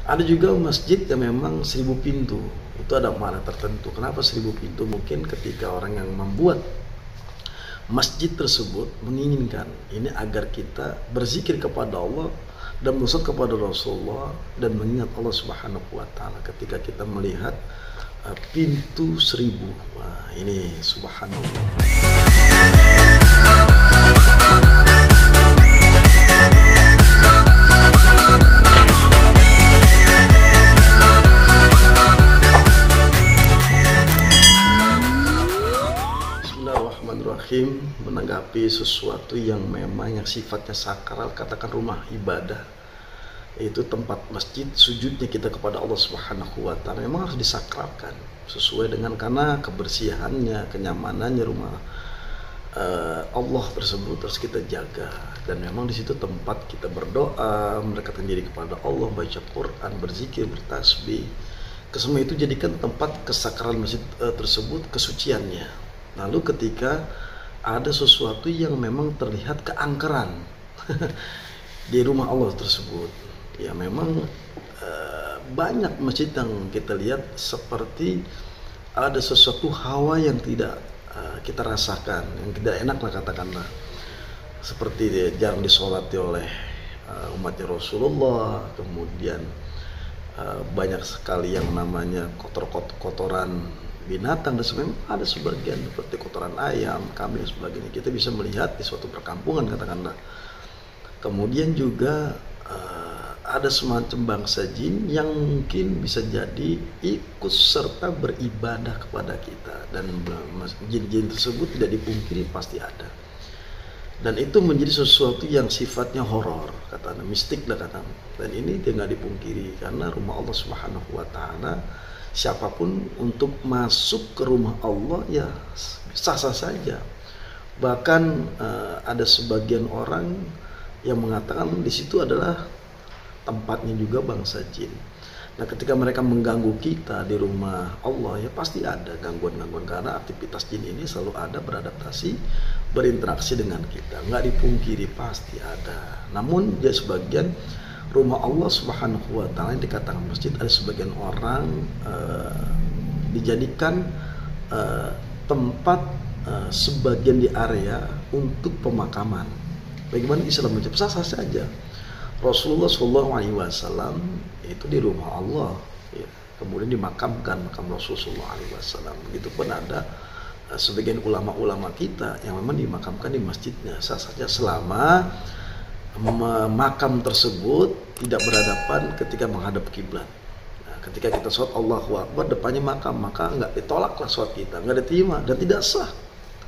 Ada juga masjid yang memang 1000 pintu. Itu ada makna tertentu. Kenapa 1000 pintu? Mungkin ketika orang yang membuat masjid tersebut menginginkan ini agar kita berzikir kepada Allah dan bersolat kepada Rasulullah dan mengingat Allah Subhanahu wa taala ketika kita melihat pintu 1000. Wah, ini subhanallah. Bismillahirrahmanirrahim. Menanggapi sesuatu yang memang yang sifatnya sakral, katakan rumah ibadah, itu tempat masjid, sujudnya kita kepada Allah Subhanahu wa taala memang harus disakralkan sesuai dengan karena kebersihannya, kenyamanannya rumah Allah tersebut harus kita jaga. Dan memang di situ tempat kita berdoa, mendekatkan diri kepada Allah, baca Quran, berzikir, bertasbih. Kesemua itu jadikan tempat kesakralan masjid tersebut, kesuciannya. Lalu ketika ada sesuatu yang memang terlihat keangkeran di rumah Allah tersebut, ya memang banyak masjid yang kita lihat seperti ada sesuatu hawa yang tidak kita rasakan, yang tidak enak lah katakanlah, seperti jarang disolati oleh umatnya Rasulullah, kemudian banyak sekali yang namanya kotoran binatang, dan sebenarnya ada sebagian seperti kotoran ayam, kambing dan sebagainya. Kita bisa melihat di suatu perkampungan katakanlah. Kemudian juga ada semacam bangsa jin yang mungkin bisa jadi ikut serta beribadah kepada kita, dan jin-jin tersebut tidak dipungkiri pasti ada. Dan itu menjadi sesuatu yang sifatnya horor, kata mistik lah kata. Dan ini tidak dipungkiri karena rumah Allah Subhanahu wa taala, siapapun untuk masuk ke rumah Allah ya sah-sah saja. Bahkan ada sebagian orang yang mengatakan di situ adalah tempatnya juga bangsa jin. Nah, ketika mereka mengganggu kita di rumah Allah ya pasti ada gangguan-gangguan karena aktivitas jin ini selalu ada, beradaptasi, berinteraksi dengan kita. Nggak dipungkiri pasti ada. Namun dia sebagian rumah Allah Subhanahu wa taala yang dikatakan masjid, ada sebagian orang dijadikan tempat sebagian di area untuk pemakaman. Bagaimana Islam menjawab? Sah-sah saja. Rasulullah SAW itu di rumah Allah, ya. Kemudian dimakamkan makam Rasulullah SAW. Begitupun ada sebagian ulama-ulama kita yang memang dimakamkan di masjidnya, sah saja selama makam tersebut tidak berhadapan ketika menghadap kiblat. Nah, ketika kita sholat Allahu Akbar depannya makam, maka enggak ditolaklah sholat kita, enggak diterima dan tidak sah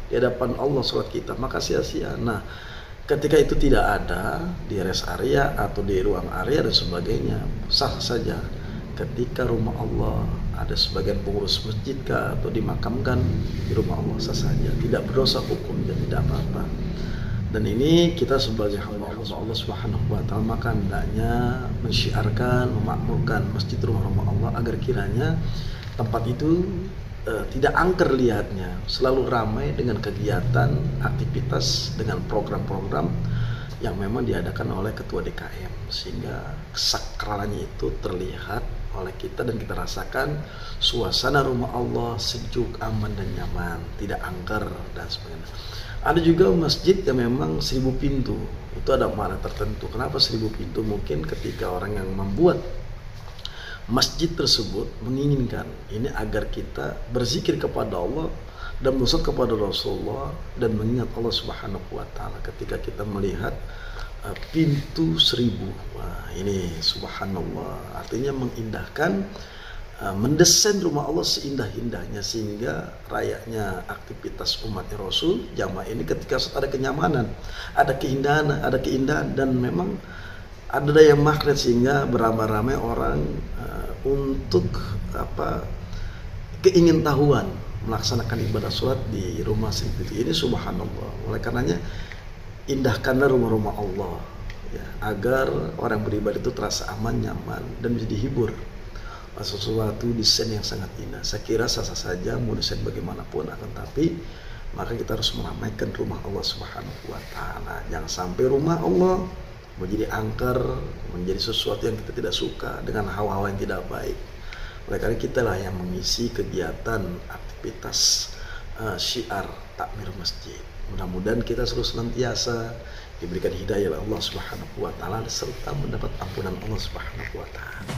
di hadapan Allah sholat kita, maka sia-sia. Nah, ketika itu tidak ada di rest area atau di ruang area dan sebagainya, sah saja. Ketika rumah Allah ada sebagian pengurus masjid atau dimakamkan di rumah Allah, sah saja, tidak berdosa hukumnya, tidak apa-apa. Dan ini kita sebagai hamba Allah Subhanahu wa taala maka hendaknya mensyiarkan, memakmurkan masjid rumah Allah agar kiranya tempat itu tidak angker lihatnya, selalu ramai dengan kegiatan, aktivitas, dengan program-program yang memang diadakan oleh ketua DKM, sehingga kesakralannya itu terlihat oleh kita dan kita rasakan suasana rumah Allah sejuk, aman dan nyaman, tidak angker dan sebagainya. Ada juga masjid yang memang 1000 pintu. Itu ada makna tertentu. Kenapa 1000 pintu? Mungkin ketika orang yang membuat masjid tersebut menginginkan ini agar kita berzikir kepada Allah dan bersolat kepada Rasulullah dan mengingat Allah Subhanahu wa taala ketika kita melihat pintu 1000. Wah, ini subhanallah, artinya mengindahkan, mendesain rumah Allah seindah-indahnya sehingga rayaknya aktivitas umatnya Rasul jamaah ini ketika ada kenyamanan, ada keindahan dan memang ada daya magnet sehingga beramai-ramai orang untuk keingintahuan melaksanakan ibadah sholat di rumah sendiri ini. Subhanallah, oleh karenanya indahkanlah rumah-rumah Allah ya, agar orang beribadah itu terasa aman, nyaman dan bisa dihibur. Sesuatu desain yang sangat indah. Saya kira sah-sah saja mau desain bagaimanapun, akan tapi maka kita harus meramaikan rumah Allah Subhanahu wa taala. Jangan sampai rumah Allah menjadi angker, menjadi sesuatu yang kita tidak suka dengan hawa-hawa yang tidak baik. Oleh karena kita lah yang mengisi kegiatan aktivitas syiar takmir masjid. Mudah-mudahan kita selalu senantiasa diberikan hidayah oleh Allah Subhanahu wa taala serta mendapat ampunan Allah Subhanahu wa taala.